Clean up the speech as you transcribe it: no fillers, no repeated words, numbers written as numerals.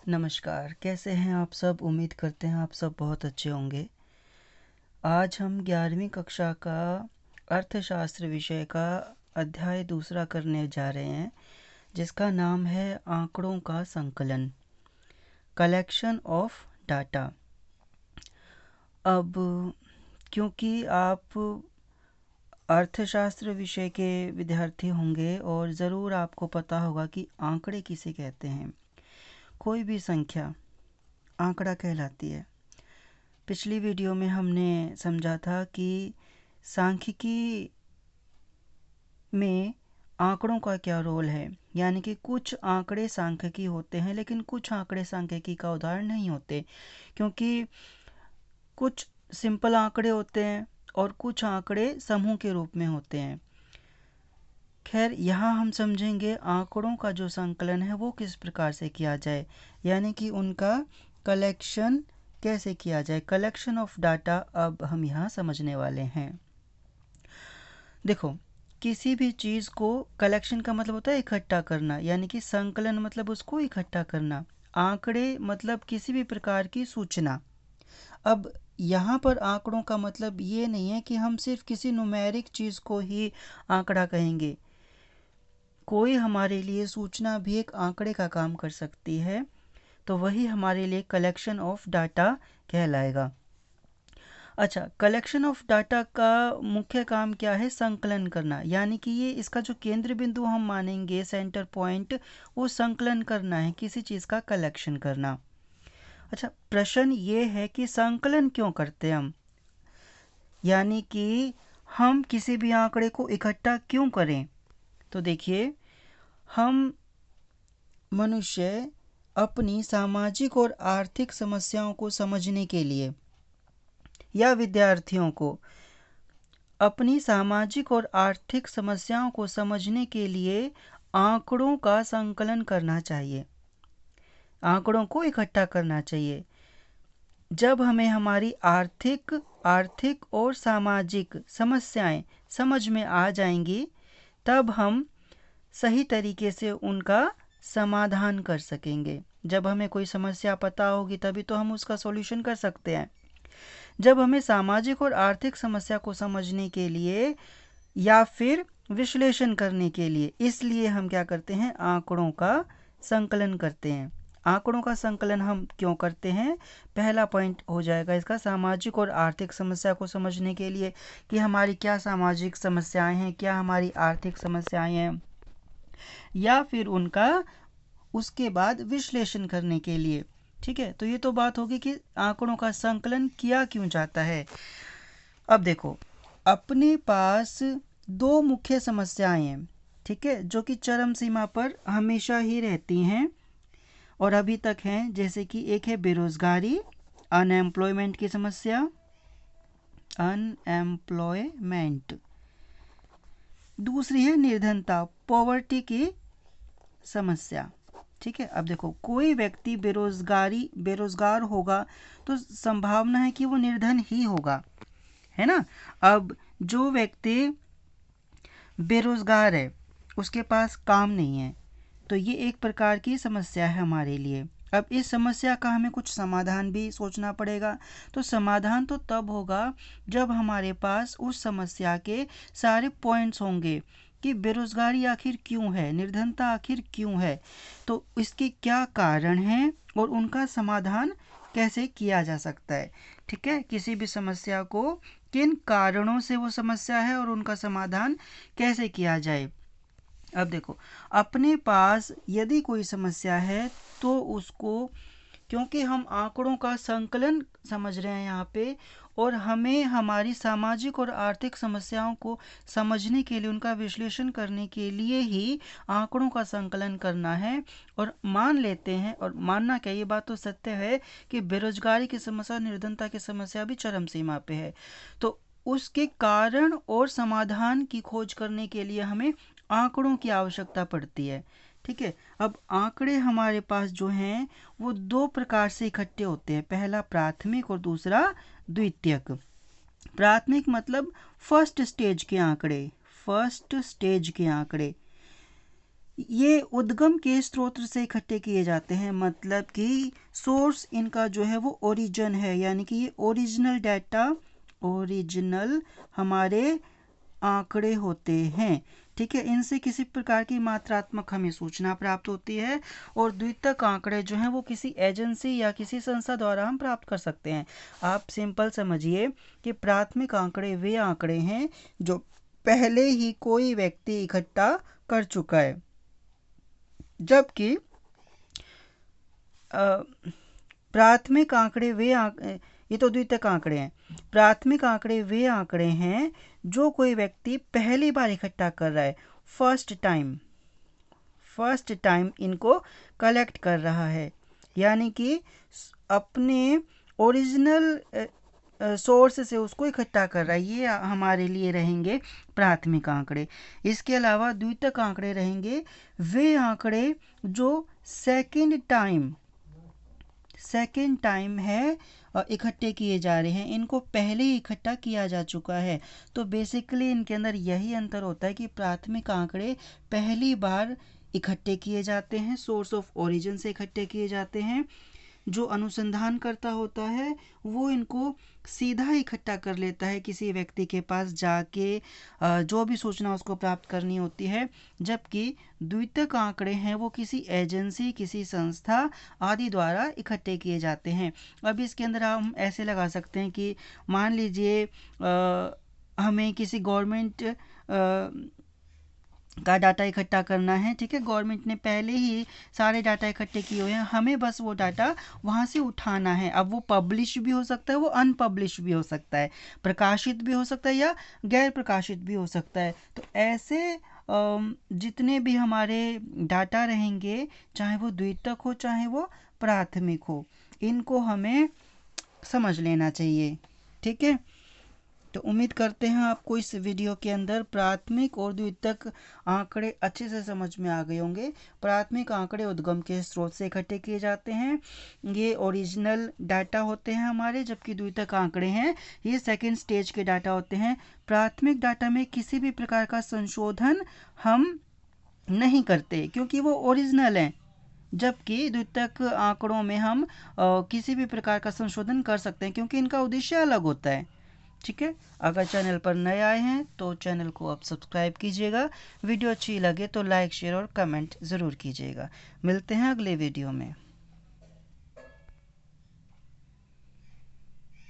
नमस्कार, कैसे हैं आप सब? उम्मीद करते हैं आप सब बहुत अच्छे होंगे। आज हम 11वीं कक्षा का अर्थशास्त्र विषय का अध्याय दूसरा करने जा रहे हैं, जिसका नाम है आंकड़ों का संकलन, कलेक्शन ऑफ डाटा। अब क्योंकि आप अर्थशास्त्र विषय के विद्यार्थी होंगे और ज़रूर आपको पता होगा कि आंकड़े किसे कहते हैं। कोई भी संख्या आंकड़ा कहलाती है। पिछली वीडियो में हमने समझा था कि सांख्यिकी में आंकड़ों का क्या रोल है, यानी कि कुछ आंकड़े सांख्यिकी होते हैं लेकिन कुछ आंकड़े सांख्यिकी का उदाहरण नहीं होते, क्योंकि कुछ सिंपल आंकड़े होते हैं और कुछ आंकड़े समूह के रूप में होते हैं। खैर, यहाँ हम समझेंगे आंकड़ों का जो संकलन है वो किस प्रकार से किया जाए, यानी कि उनका कलेक्शन कैसे किया जाए। कलेक्शन ऑफ डाटा अब हम यहाँ समझने वाले हैं। देखो, किसी भी चीज़ को कलेक्शन का मतलब होता है इकट्ठा करना, यानी कि संकलन मतलब उसको इकट्ठा करना। आंकड़े मतलब किसी भी प्रकार की सूचना। अब यहाँ पर आंकड़ों का मतलब ये नहीं है कि हम सिर्फ किसी न्यूमेरिक चीज़ को ही आंकड़ा कहेंगे। कोई हमारे लिए सूचना भी एक आंकड़े का काम कर सकती है, तो वही हमारे लिए कलेक्शन ऑफ डाटा कहलाएगा। अच्छा, कलेक्शन ऑफ डाटा का मुख्य काम क्या है? संकलन करना, यानी कि ये इसका जो केंद्र बिंदु हम मानेंगे, सेंटर पॉइंट, वो संकलन करना है, किसी चीज़ का कलेक्शन करना। अच्छा, प्रश्न ये है कि संकलन क्यों करते हैं हम, यानी कि हम किसी भी आंकड़े को इकट्ठा क्यों करें? तो देखिए, हम मनुष्य अपनी सामाजिक और आर्थिक समस्याओं को समझने के लिए, या विद्यार्थियों को अपनी सामाजिक और आर्थिक समस्याओं को समझने के लिए आंकड़ों का संकलन करना चाहिए, आंकड़ों को इकट्ठा करना चाहिए। जब हमें हमारी आर्थिक और सामाजिक समस्याएं समझ में आ जाएंगी, तब हम सही तरीके से उनका समाधान कर सकेंगे। जब हमें कोई समस्या पता होगी तभी तो हम उसका सॉल्यूशन कर सकते हैं। जब हमें सामाजिक और आर्थिक समस्या को समझने के लिए या फिर विश्लेषण करने के लिए, इसलिए हम क्या करते हैं? आंकड़ों का संकलन करते हैं। आंकड़ों का संकलन हम क्यों करते हैं? पहला पॉइंट हो जाएगा इसका, सामाजिक और आर्थिक समस्या को समझने के लिए कि हमारी क्या सामाजिक समस्याएं हैं, क्या हमारी आर्थिक समस्याएं हैं, या फिर उनका उसके बाद विश्लेषण करने के लिए। ठीक है, तो ये तो बात होगी कि आंकड़ों का संकलन किया क्यों जाता है। अब देखो, अपने पास दो मुख्य समस्याएं हैं, ठीक है, जो कि चरम सीमा पर हमेशा ही रहती हैं और अभी तक हैं। जैसे कि एक है बेरोजगारी, अनएम्प्लॉयमेंट की समस्या, अनएम्प्लॉयमेंट। दूसरी है निर्धनता, पॉवर्टी की समस्या। ठीक है, अब देखो, कोई व्यक्ति बेरोजगार होगा तो संभावना है कि वो निर्धन ही होगा, है ना। अब जो व्यक्ति बेरोजगार है, उसके पास काम नहीं है, तो ये एक प्रकार की समस्या है हमारे लिए। अब इस समस्या का हमें कुछ समाधान भी सोचना पड़ेगा। तो समाधान तो तब होगा जब हमारे पास उस समस्या के सारे पॉइंट्स होंगे कि बेरोजगारी आखिर क्यों है, निर्धनता आखिर क्यों है, तो इसके क्या कारण हैं और उनका समाधान कैसे किया जा सकता है। ठीक है, किसी भी समस्या को किन कारणों से वो समस्या है और उनका समाधान कैसे किया जाए। अब देखो, अपने पास यदि कोई समस्या है तो उसको, क्योंकि हम आंकड़ों का संकलन समझ रहे हैं यहाँ पे, और हमें हमारी सामाजिक और आर्थिक समस्याओं को समझने के लिए, उनका विश्लेषण करने के लिए ही आंकड़ों का संकलन करना है। और मान लेते हैं, और मानना क्या, ये बात तो सत्य है कि बेरोजगारी की समस्या, निर्धनता की समस्या भी चरम सीमा पे है, तो उसके कारण और समाधान की खोज करने के लिए हमें आंकड़ों की आवश्यकता पड़ती है। ठीक है, अब आंकड़े हमारे पास जो हैं वो दो प्रकार से इकट्ठे होते हैं, पहला प्राथमिक और दूसरा द्वितीयक। प्राथमिक मतलब फर्स्ट स्टेज के आंकड़े, फर्स्ट स्टेज के आंकड़े। ये उद्गम के स्रोत से इकट्ठे किए जाते हैं, मतलब कि सोर्स इनका जो है वो ओरिजिन है, यानी कि ये ओरिजिनल डाटा, ओरिजिनल हमारे आंकड़े होते हैं। ठीक है, इनसे किसी प्रकार की मात्रात्मक हमें सूचना प्राप्त होती है और द्वितक आंकड़े जो हैं वो किसी एजेंसी या किसी संस्था द्वारा हम प्राप्त कर सकते हैं। आप सिंपल समझिए कि प्राथमिक आंकड़े वे आंकड़े हैं जो पहले ही कोई व्यक्ति इकट्ठा कर चुका है, जबकि प्राथमिक आंकड़े वे ये तो द्वितक आंकड़े हैं। प्राथमिक आंकड़े वे आंकड़े हैं जो कोई व्यक्ति पहली बार इकट्ठा कर रहा है, फर्स्ट टाइम इनको कलेक्ट कर रहा है, यानी कि अपने ओरिजिनल सोर्स से उसको इकट्ठा कर रहा है। ये हमारे लिए रहेंगे प्राथमिक आंकड़े। इसके अलावा द्वितक आंकड़े रहेंगे वे आंकड़े जो सेकंड टाइम है इकट्ठे किए जा रहे हैं, इनको पहले ही इकट्ठा किया जा चुका है। तो बेसिकली इनके अंदर यही अंतर होता है कि प्राथमिक आंकड़े पहली बार इकट्ठे किए जाते हैं, सोर्स ऑफ ओरिजिन से इकट्ठे किए जाते हैं। जो अनुसंधान करता होता है वो इनको सीधा इकट्ठा कर लेता है किसी व्यक्ति के पास जाके, जो भी सूचना उसको प्राप्त करनी होती है, जबकि द्वितक आंकड़े हैं वो किसी एजेंसी, किसी संस्था आदि द्वारा इकट्ठे किए जाते हैं। अब इसके अंदर हम ऐसे लगा सकते हैं कि मान लीजिए हमें किसी गवर्नमेंट का डाटा इकट्ठा करना है। ठीक है, गवर्नमेंट ने पहले ही सारे डाटा इकट्ठे किए हुए हैं, हमें बस वो डाटा वहाँ से उठाना है। अब वो पब्लिश भी हो सकता है, वो अनपब्लिश भी हो सकता है, प्रकाशित भी हो सकता है या गैर प्रकाशित भी हो सकता है। तो ऐसे जितने भी हमारे डाटा रहेंगे, चाहे वो द्वितक हो चाहे वो प्राथमिक हो, इनको हमें समझ लेना चाहिए। ठीक है, तो उम्मीद करते हैं आपको इस वीडियो के अंदर प्राथमिक और द्वितक आंकड़े अच्छे से समझ में आ गए होंगे। प्राथमिक आंकड़े उद्गम के स्रोत से इकट्ठे किए जाते हैं, ये ओरिजिनल डाटा होते हैं हमारे, जबकि द्वितक आंकड़े हैं ये सेकंड स्टेज के डाटा होते हैं। प्राथमिक डाटा में किसी भी प्रकार का संशोधन हम नहीं करते क्योंकि वो ओरिजिनल हैं, जबकि द्वितक आंकड़ों में हम किसी भी प्रकार का संशोधन कर सकते हैं क्योंकि इनका उद्देश्य अलग होता है। ठीक है, अगर चैनल पर नए आए हैं तो चैनल को आप सब्सक्राइब कीजिएगा, वीडियो अच्छी लगे तो लाइक शेयर और कमेंट ज़रूर कीजिएगा। मिलते हैं अगले वीडियो में।